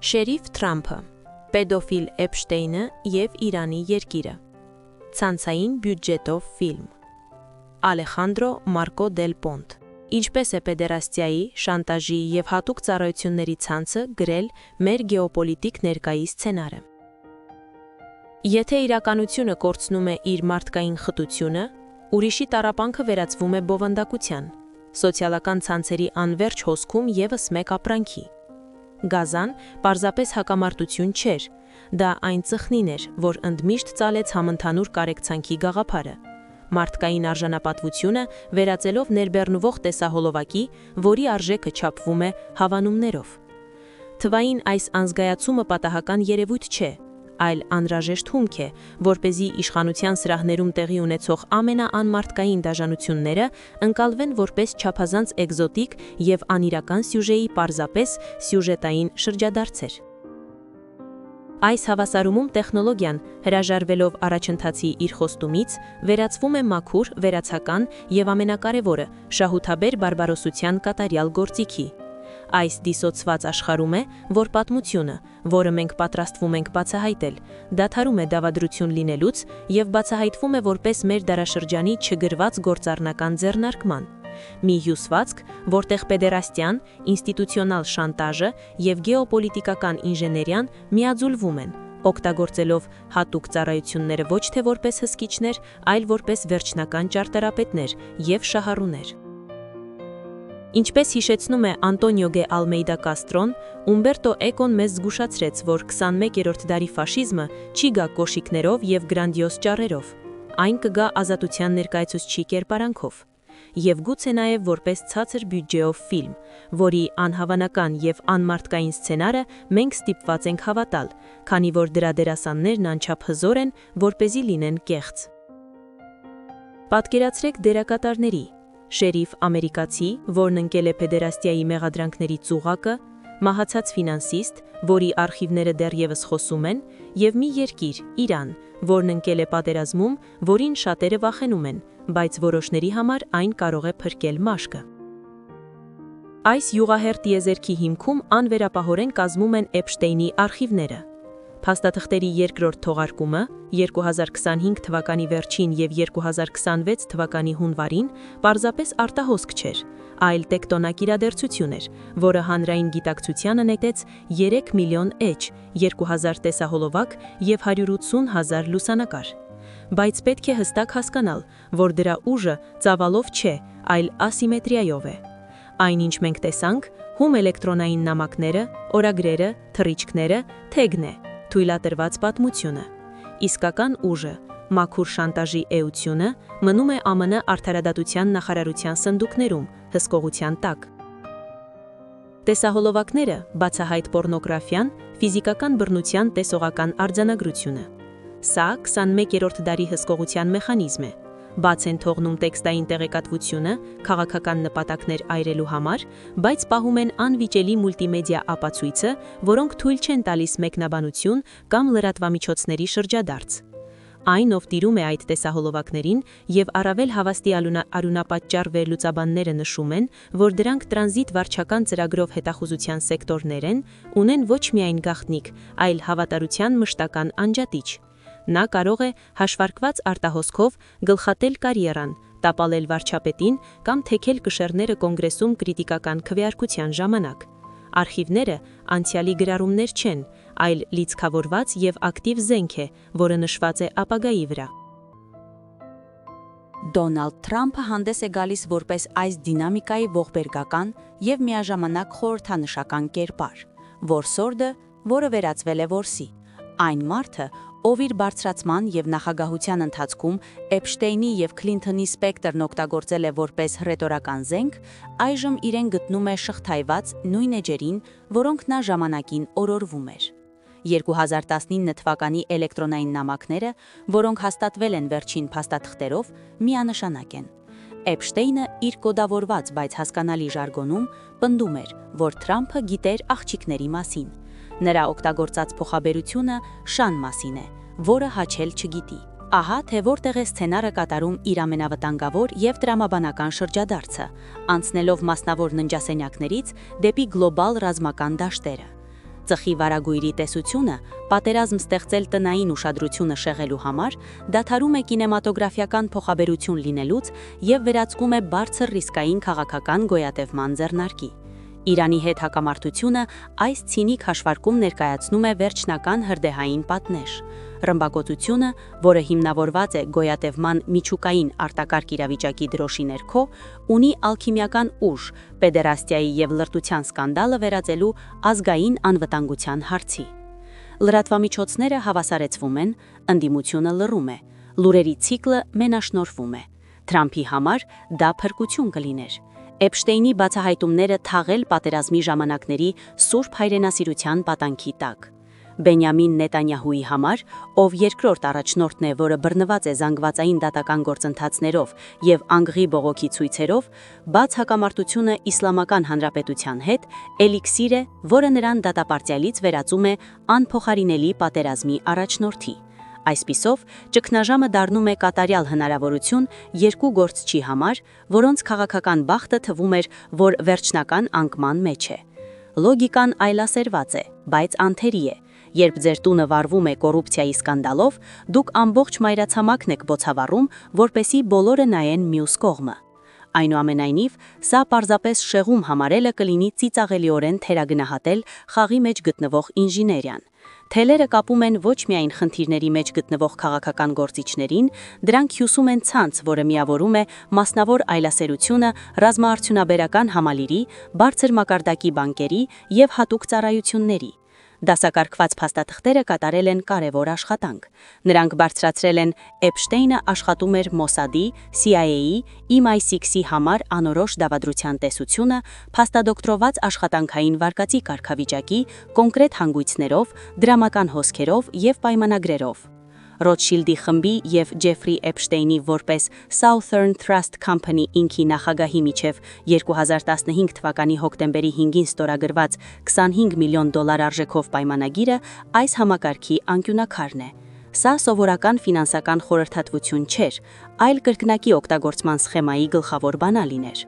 Շերիֆ Թրամփը, Պեդոֆիլ Էփշտեյնը և Իրանի երկիրը, Ցանցային բյուջետով ֆիլմ, Ալեխանդրո Մարկո դել Պոնտ, Ինչպես է պեդերաստիայի, շանտաժի և հատուկ ծառայությունների ցանցը գրել մեր գեոպոլիտիկ ներկայի սցենարը։ Եթե իրականությունը կորցնում է իր մարդկային խտությունը, ուրիշի տառապանքը վերածվում է բովանդակության, սոցիալական ցանցերի անվերջ հոսքում ևս մեկ ապրանքի։ Գազան պարզապես հակամարտություն չէր, դա այն ծխնին էր, որ ընդմիշտ ծալեց համընդհանուր կարեկցանքի գաղափարը, մարդկային արժանապատվությունը վերածելով ներբեռնվող տեսահոլովակի, որի արժեքը չափվում է հավանումներով։ Թվային այս անզգայացումը պատահական երևույթ չէ, այլ անհրաժեշտ հումք է, որպեսզի իշխանության սրահներում տեղի ունեցող ամենաանմարդկային դաժանությունները ընկալվեն որպես չափազանց էկզոտիկ և անիրական սյուժեի պարզապես սյուժետային շրջադարձեր։ Այս հավասարումում տեխնոլոգիան, հրաժարվելով առաջընթացի իր խոստումից, վերածվում է մաքուր, վերացական և ամենակարևորը՝ շահութաբեր բարբարոսության կատարյալ գործիքի։ Այս դիսոցված աշխարհում է, որ պատմությունը, որը մենք պատրաստվում ենք բացահայտել, դադարում է դավադրություն լինելուց և բացահայտվում է որպես մեր դարաշրջանի չգրված գործառնական ձեռնարկման։ Մի հյուսվածք, որտեղ պեդերաստիան, ինստիտուցիոնալ շանտաժը և գեոպոլիտիկական ինժեներիան միաձուլվում են, օգտագործելով հատուկ ծառայությունները ոչ թե որպես հսկիչներ, այլ որպես վերջնական ճարտարապետներ և շահառուներ։ Ինչպես հիշեցնում է Անտոնիո Գե Ալմեյդա Կաստրոն, Ումբերտո Էկոն մեզ զգուշացրեց, որ 21-րդ դարի ֆաշիզմը չի գա կոշիկներով և գրանդիոզ ճառերով, այն կգա ազատության ներկայացուցչի կերպարանքով, և գուցե նաև որպես ցածր բյուջեով ֆիլմ, որի անհավանական և անմարդկային սցենարը մենք ստիպված ենք հավատալ, քանի որ դրա դերասաններն անչափ հզոր են, որպեսզի լինեն կեղծ։ Պատկերացրեք դերակատարների՝ շերիֆ ամերիկացի, որն ընկել է պեդերաստիայի մեղադրանքների ծուղակը, մահացած ֆինանսիստ, որի արխիվները դեռևս խոսում են, և մի երկիր՝ Իրան, որն ընկել է պատերազմում, որին շատերը վախենում են, բայց որոշների համար այն կարող է փրկել մաշկը։ Այս յուղահեռ տիեզերքի հիմքում անվերապահորեն կազմում են Էփշտեյնի արխիվները։ Փաստաթղթերի երկրորդ թողարկումը 2025 թվականի վերջին և 2026 թվականի հունվարին պարզապես արտահոսք չէր, այլ տեկտոնիկ իրադարձություն էր, որը հանրային գիտակցությանը նետեց 3 միլիոն էջ, 2000 տեսահոլովակ և 180,000 լուսանկար։ Բայց պետք է հստակ հասկանալ, որ դրա ուժը ծավալով չէ, այլ ասիմետրիայով է։ Այնինչ մենք տեսանք, հում էլեկտրոնային նամակները, օրագրերը, թռիչքները, թեգն է, թույլատրված պատմությունը։ Իսկական ուժը, մաքուր շանտաժի էությունը մնում է ԱՄՆ արդարադատության նախարարության սնդուկներում, հսկողության տակ։ Տեսահոլովակները, բացահայտ պոռնոգրաֆիան, ֆիզիկական բռնության տեսողական արձանագրությունը։ Սա 21-րդ դարի հսկողության մեխանիզմ է։ Բաց են թողնում տեքստային տեղեկատվությունը, քաղաքական նպատակներ այրելու համար, բայց պահում են անվիճելի մուլտիմեդիա ապացույցը, որոնք թույլ չեն տալիս մեկնաբանություն կամ լրատվամիջոցների շրջադարձ։ Այն, ով տիրում է այդ տեսահոլովակներին և առավել հավաստի արունապատճառ վերլուծաբանները նշում են, որ դրանք տրանզիտ վարչական ծրագրով հետախուզության սեկտորներ են, ունեն ոչ միայն գաղտնիք, այլ հավատարության մշտական անջատիչ։ Նա կարող է հաշվարկված արտահոսքով գլխատել կարիերան, տապալել վարչապետին կամ թեքել կշեռները կոնգրեսում կրիտիկական քվեարկության ժամանակ։ Արխիվները անցյալի գրառումներ չեն, այլ լիցքավորված և ակտիվ զենք է, որը նշված է ապագայի վրա։ Դոնալդ Թրամփը հանդես է գալիս որպես այս դինամիկայի ողբերգական և միաժամանակ խորհրդանշական կերպար, որսորդը, որը վերածվել է որսի, այն մարդը, ով իր բարձրացման և նախագահության ընթացքում Էփշտեյնի և Քլինթոնի սպեկտրն օգտագործել է որպես հռետորական զենք, այժմ իրեն գտնում է շղթայված նույն էջերին, որոնք նա ժամանակին օրորվում էր։ 2019 թվականի էլեկտրոնային նամակները, որոնք հաստատվել են վերջին փաստաթղթերով, միանշանակ են։ Էփշտեյնը իր կոդավորված, բայց հասկանալի ժարգոնում պնդում էր, որ Թրամփը գիտեր աղջիկների մասին։ Նրա օգտագործած փոխաբերությունը շան մասին է, որը հաչել չգիտի։ Ահա թե որտեղ է սցենարը կատարում իր ամենավտանգավոր և տրամաբանական շրջադարձը, անցնելով մասնավոր ննջասենյակներից դեպի գլոբալ ռազմական դաշտերը։ Ծխի վարագույրի տեսությունը, պատերազմ ստեղծել տնային ուշադրությունը շեղելու համար, դադարում է կինեմատոգրաֆիական փոխաբերություն լինելուց և վերածվում է բարձր ռիսկային քաղաքական գոյատևման ձեռնարկի։ Իրանի հետ հակամարտությունը այս ցինիկ հաշվարկում ներկայացնում է վերջնական հրդեհային պատնեշ։ Ռմբակոծությունը, որը հիմնավորված է գոյատևման միջուկային արտակարգ իրավիճակի դրոշի ներքո, ունի ալքիմիական ուժ պեդերաստիայի և լրտության սկանդալը վերածելու ազգային անվտանգության հարցի։ Լրատվամիջոցները հավասարեցվում են, ընդդիմությունը լռում է, լուրերի ցիկլը մենաշնորհվում է։ Թրամփի համար դա փրկություն կլիներ։ Էփշտեյնի բացահայտումները թաղել պատերազմի ժամանակների սուրբ հայրենասիրության պատանքի տակ։ Բենյամին Նետանյահուի համար, ով երկրորդ առաջնորդն է, որը բռնված է զանգվածային դատական գործընթացներով և անգղի բողոքի ցույցերով, բաց հակամարտությունը Իսլամական Հանրապետության հետ էլիքսիր է, որը նրան դատապարտյալից վերածում է անփոխարինելի պատերազմի առաջնորդի։ Այսպիսով, ճգնաժամը դառնում է կատարյալ հնարավորություն երկու գործչի համար, որոնց քաղաքական բախտը թվում էր, որ վերջնական անկման մեջ է։ Լոգիկան այլասերված է, բայց անթերի է։ Երբ ձեր տունը վառվում է կոռուպցիայի սկանդալով, դուք ամբողջ մայրացամաքն եք բոցավառում, որպեսզի բոլորը նայեն մյուս կողմը։ Այնուամենայնիվ, սա պարզապես շեղում համարելը կլինի ծիծաղելիորեն թերագնահատել խաղի մեջ գտնվող ինժեներիան։ Թելերը կապում են ոչ միայն խնդիրների մեջ գտնվող քաղաքական գործիչներին, դրանք հյուսում են ցանց, որը միավորում է մասնավոր այլասերությունը, ռազմաարդյունաբերական համալիրի, բարձր մակարդակի բանկերի և հատուկ ծառայությունների։ Դասակարգված փաստաթղթերը կատարել են կարևոր աշխատանք։ Նրանք բարձրացրել են Էփշտեյնը աշխատում էր Մոսադի, CIA-ի, MI6-ի համար անորոշ դավադրության տեսությունը, փաստադոկտրոված աշխատանքային վարկածի կարգավիճակի, կոնկրետ հանգույցներով, դրամական հոսքերով և պայմանագրերով։ Ռոթշիլդի խմբի և Ջեֆրի Էփշտեյնի որպես Southern Trust Company ինքի նախագահի միջև 2015 թվականի հոկտեմբերի 5-ին ստորագրված $25 միլիոն արժեքով պայմանագիրը այս համակարգի անկյունաքարն է։ Սա սովորական ֆինանսական խորհրդատվություն չէր, այլ կրկնակի օգտագործման սխեմայի գլխավոր բանալին էր։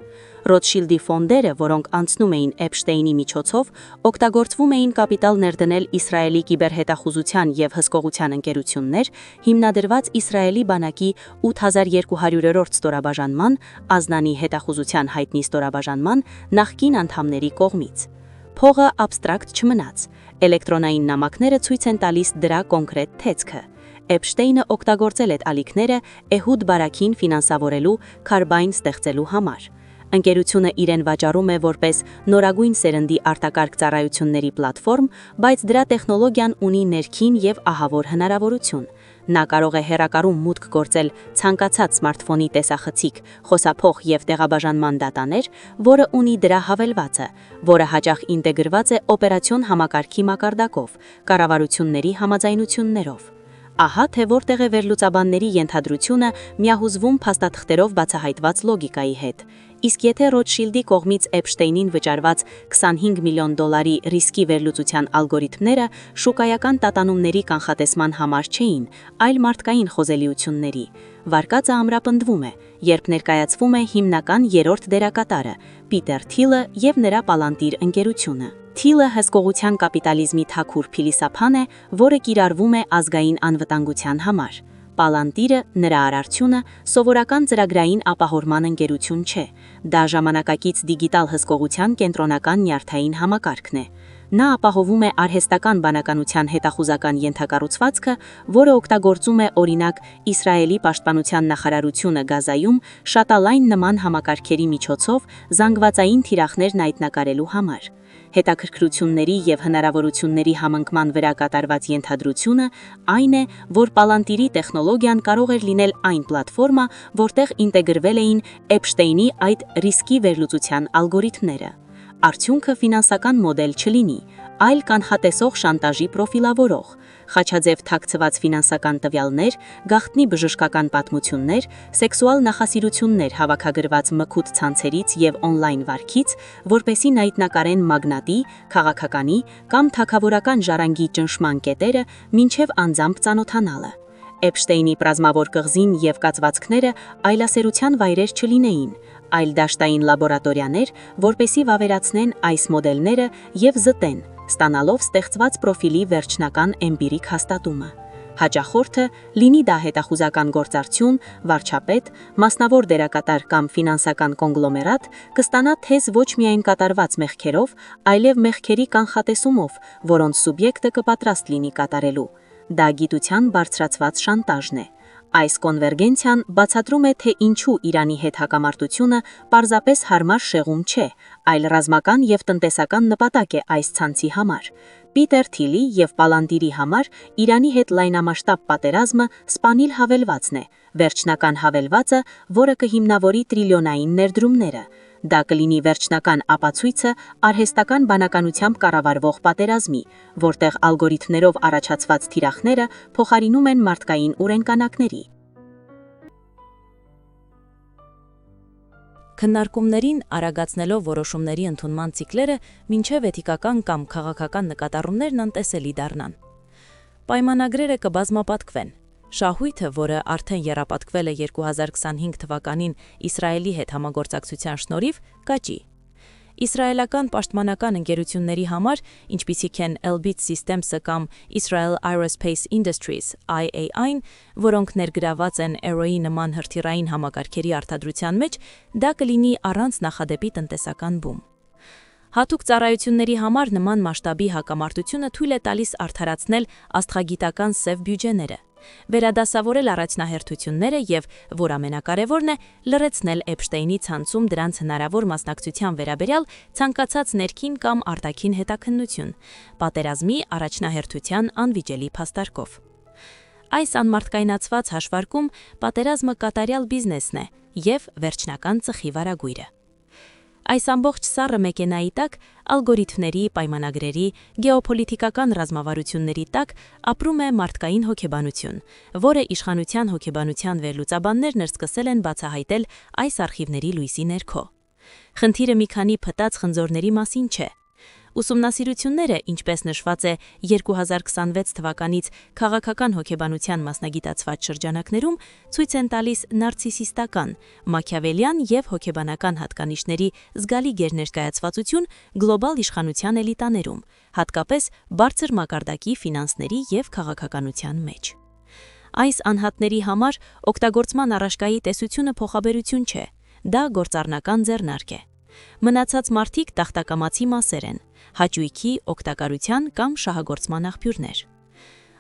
Ռոթշիլդի ֆոնդերը, որոնք անցնում էին Էփշտեյնի միջոցով, օգտագործվում էին կապիտալ ներդնել Իսրայելի կիբերհետախուզության և հսկողության ընկերություններ, հիմնադրված Իսրայելի բանակի 8200-րդ ստորաբաժանման, Ազնանի հետախուզության հայտնի ստորաբաժանման նախկին անդամների կողմից։ Փողը աբստրակտ չմնաց։ Էլեկտրոնային նամակները ցույց են տալիս դրա կոնկրետ տեսքը։ Էփշտեյնը օգտագործել է ալիքները Էհուդ Բարաքին ֆինանսավորելու Քարբայն ստեղծելու համար։ Ընկերությունը իրեն վաճառում է որպես նորագույն սերնդի արտակարգ ծառայությունների պլատֆորմ, բայց դրա տեխնոլոգիան ունի ներքին և ահավոր հնարավորություն։ Նա կարող է հեռակառում մուտք գործել ցանկացած սմարթֆոնի տեսախցիկ, խոսափող և տեղաբաժանման դատաներ, որը ունի դրա հավելվածը, որը հաճախ ինտեգրված է օպերացիոն համակարգի մակարդակով, կառավարությունների համաձայնություններով։ Ահա թե որտեղ է վերլուծաբանների ենթադրությունը միահուզվում փաստաթղթերով բացահայտված լոգիկայի հետ։ Իսկ եթե Ռոթշիլդի կողմից Էփշտեյնին վճարված $25 միլիոն ռիսկի վերլուծության ալգորիթմները շուկայական տատանումների կանխատեսման համար չէին, այլ մարդկային խոզելիությունների, վարկածը ամրապնդվում է, երբ ներկայացվում է հիմնական երրորդ դերակատարը՝ Պիտեր Թիլը և նրա պալանտիր ընկերությունը։ Թիլը հսկողության կապիտալիզմի թաքուր փիլիսափան է, որը կիրառվում է ազգային անվտանգության համար։ Պալանտիրը, նրա արարչությունը, սովորական ծրագրային ապահովման ընկերություն չէ։ Դա ժամանակակից դիգիտալ հսկողության կենտրոնական նյարդային համակարգն է։ Նա ապահովում է արհեստական բանականության հետախուզական ենթակառուցվածքը, որը օգտագործում է օրինակ Իսրայելի պաշտպանության նախարարությունը Գազայում շատալայն նման համակարգերի միջոցով զանգվածային թիրախներն այդնակարելու համար։ Հետաքրքրությունների և հնարավորությունների համընկման վրա կատարված ենթադրությունը այն է, որ Պալանտիրի տեխնոլոգիան կարող էր լինել այն պլատֆորմա, որտեղ ինտեգրվել էին Էփշտեյնի այդ ռիսկի վերլուծության ալգորիթմները։ Արդյունքը ֆինանսական մոդել չլինի, այլ կանխատեսող շանտաժի պրոֆիլավորող, խաչաձև թաքցված ֆինանսական տվյալներ, գաղտնի բժշկական պատմություններ, սեքսուալ նախասիրություններ հավաքագրված մքուտ ցանցերից և օնլայն վարքից, որպեսզի նայտնակարեն մագնատի, քաղաքականի կամ թագավորական ժառանգի ճնշման կետերը մինչև անձամբ ծանոթանալը։ Էփշտեյնի պլազմավոր կղզին և կացվածքները այլասերության վայրեր չլինեին, այլ դաշտային լաբորատորիաներ, որպեսզի վավերացնեն այս մոդելները և զտեն, ստանալով ստեղծված պրոֆիլի վերջնական էմպիրիկ հաստատումը։ Հաճախորդը լինի դա հետախուզական գործարություն, վարչապետ, մասնավոր դերակատար կամ ֆինանսական կոնգլոմերատ, կստանա թեզ ոչ միայն կատարված մեղքերով, այլև մեղքերի կանխատեսումով, որոնց սուբյեկտը կպատրաստ լինի կատարելու։ Դա գիտության բարձրացված շանտաժն է։ Այս կոնվերգենցիան բացատրում է, թե ինչու Իրանի հետ հակամարտությունը պարզապես հարմար շեղում չէ, այլ ռազմական և տնտեսական նպատակ է այս ցանցի համար։ Պիտեր Թիլի և Պալանդիրի համար Իրանի հետ լայնամասշտաբ պատերազմը սպանիլ հավելվածն է, վերջնական հավելվածը, որը կհիմնավորի տրիլիոնային ներդրումները։ Դա կլինի վերջնական ապացույցը արհեստական բանականությամբ կառավարվող պատերազմի, որտեղ ալգորիթմներով առաջացված թիրախները փոխարինում են մարդկային օրենքանակների։ Քննարկումներին արագացնելով որոշումների ընդունման ցիկլերը մինչև էթիկական կամ քաղաքական նկատառումներն անտեսելի դառնան։ Պայմանագրերը կբազմապատկվեն։ Շահույթը, որը արդեն եռապատկվել է 2025 թվականին Իսրայելի հետ համագործակցության շնորհիվ, կաճի։ Իսրայելական պաշտպանական ընկերությունների համար, ինչպիսիք են Elbit Systems-ը կամ Israel Aerospace Industries (IAI-ն), որոնք ներգրաված են Aero-ի նման հրթիռային համակարգերի արտադրության մեջ, դա կլինի առանց նախադեպի տնտեսական բում։ Հատուկ ծառայությունների համար նման մասշտաբի հակամարտությունը թույլ է տալիս արդարացնել աստղագիտական սև բյուջեները, վերադասավորել առաջնահերթությունները և, որ ամենակարևորն է, լրացնել Էփշտեյնի ցանցում դրանց հնարավոր մասնակցության վերաբերյալ ցանկացած ներքին կամ արտաքին հետաքննություն, պատերազմի առաջնահերթության անվիճելի փաստարկով։ Այս անմարդկայնացված հաշվարկում պատերազմը կատարյալ բիզնեսն է և վերջնական ծխի վարագույրը։ Այս ամբողջ սառը մեքենայի տակ, ալգորիթմների, պայմանագրերի, գեոպոլիտիկական ռազմավարությունների տակ ապրում է մարդկային հոգեբանություն, որը իշխանության հոգեբանության վերլուծաբաններն սկսել են բացահայտել այս արխիվների լույսի ներքո։ Խնդիրը մի քանի փտած խնձորների մասին չէ։ Ուսումնասիրությունները, ինչպես նշված է 2026 թվականից քաղաքական հոգեբանության մասնագիտացված շրջանակներում, ցույց են տալիս նարցիսիստական, մաքիավելյան և հոգեբանական հատկանիշների զգալի գերներկայացվածություն գլոբալ իշխանության էլիտաներում, հատկապես բարձր մակարդակի ֆինանսների և քաղաքականության մեջ։ Այս անհատների համար օգտագործման առարկայի տեսությունը փոխաբերություն չէ, դա գործառնական ձեռնարկ է։ Մնացած մարդիկ տախտակամացի մասեր են, հաճույքի, օգտակարության կամ շահագործման աղբյուրներ։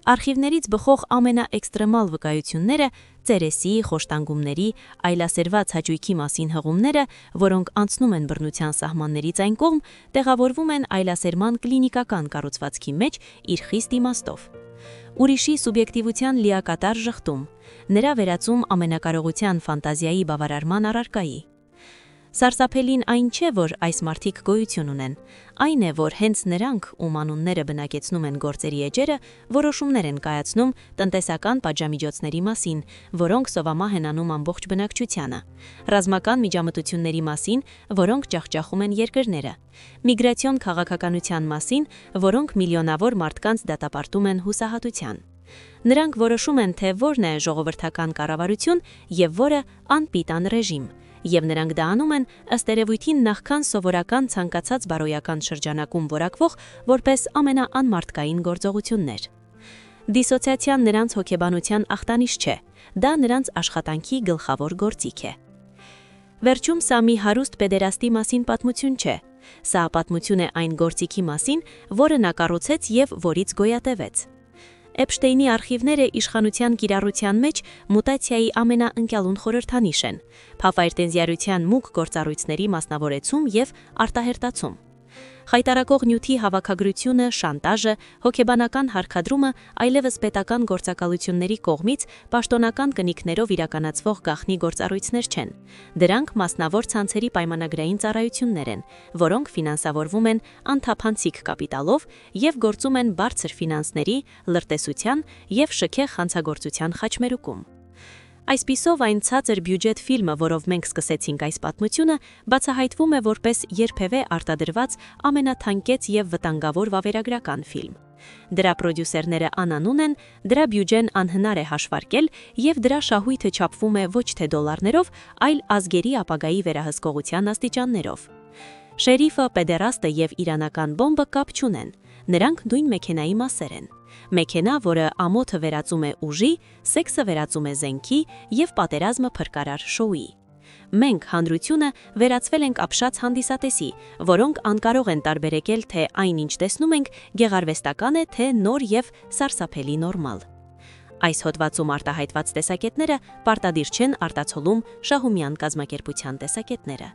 Արխիվներից բխող ամենաէքստրեմալ վկայությունները, ծերեսի, խոշտանգումների, այլասերված հաճույքի մասին հղումները, որոնք անցնում են բռնության սահմաններից այն կողմ, տեղավորվում են այլասերման կլինիկական կառուցվածքի մեջ իր խիստ իմաստով։ Ուրիշի սուբյեկտիվության լիակատար ժխտում, նրա վերածում ամենակարողության ֆանտազիայի բավարարման առարկայի։ Սարսափելին այն չէ, որ այս մարդիկ գոյություն ունեն, այն է, որ հենց նրանք, ում անունները բնակեցնում են գործերի էջերը, որոշումներ են կայացնում տնտեսական պատժամիջոցների մասին, որոնք սովամահ են անում ամբողջ բնակչությանը, ռազմական միջամտությունների մասին, որոնք ջախջախում են երկրները, միգրացիոն քաղաքականության մասին, որոնք միլիոնավոր մարդկանց դատապարտում են հուսահատության։ Նրանք որոշում են, թե որն է ժողովրդական կառավարություն և որը անպիտան ռեժիմ, և նրանք դա անում են ըստ երևույթին նախքան սովորական ցանկացած բարոյական շրջանակում որակվող որպես ամենաանմարդկային գործողություններ։ Դիսոցիացիան նրանց հոգեբանության ախտանիշ չէ, դա նրանց աշխատանքի գլխավոր գործիք է։ Վերջում սա մի հարուստ պեդերաստի մասին պատմություն չէ, սա պատմություն է այն գործիքի մասին, որը նա կառուցեց և որից գոյատևեց։ Էփշտեյնի արխիվները իշխանության կիրառության մեջ մուտացիայի ամենաընկալուն խորհրդանիշ են, փաֆայրտենզիարության մուգ գործառույթների մասնավորեցում և արտահերտացում։ Խայտարակող նյութի հավաքագրությունը, շանտաժը, հոգեբանական հարկադրումը այլևս պետական գործակալությունների կողմից պաշտոնական կնիքներով իրականացվող գաղտնի գործառույթներ չեն։ Դրանք մասնավոր ցանցերի պայմանագրային ծառայություններ են, որոնք ֆինանսավորվում են անթափանցիկ կապիտալով և գործում են բարձր ֆինանսների, լրտեսության և շքեղ հանցագործության խաչմերուկում։ Այսպիսով այն ցածր բյուջետ ֆիլմը, որով մենք սկսեցինք այս պատմությունը, բացահայտվում է որպես երբևէ արտադրված ամենաթանկեց և վտանգավոր վավերագրական ֆիլմ։ Դրա պրոդյուսերները անանուն են, դրա բյուջեն անհնար է հաշվարկել և դրա շահույթը չափվում է ոչ թե դոլարներով, այլ ազգերի ապագայի վերահսկողության աստիճաններով։ Շերիֆը, պեդերաստը և իրանական բոմբը կապ չունեն։ Նրանք նույն մեքենայի մասեր են։ Մեքենա, որը ամոթը վերածում է ուժի, սեքսը վերածում է զենքի և պատերազմը փրկարար շոուի։ Մենք հանրությունը վերածվել ենք ապշած հանդիսատեսի, որոնք անկարող են տարբերեկել, թե այն ինչ տեսնում ենք, գեղարվեստական է, թե նոր և սարսափելի նորմալ։ Այս հոդվածում արտահայտված տեսակետները պարտադիր չեն արտացոլում Շահումյան կազմակերպության տեսակետները։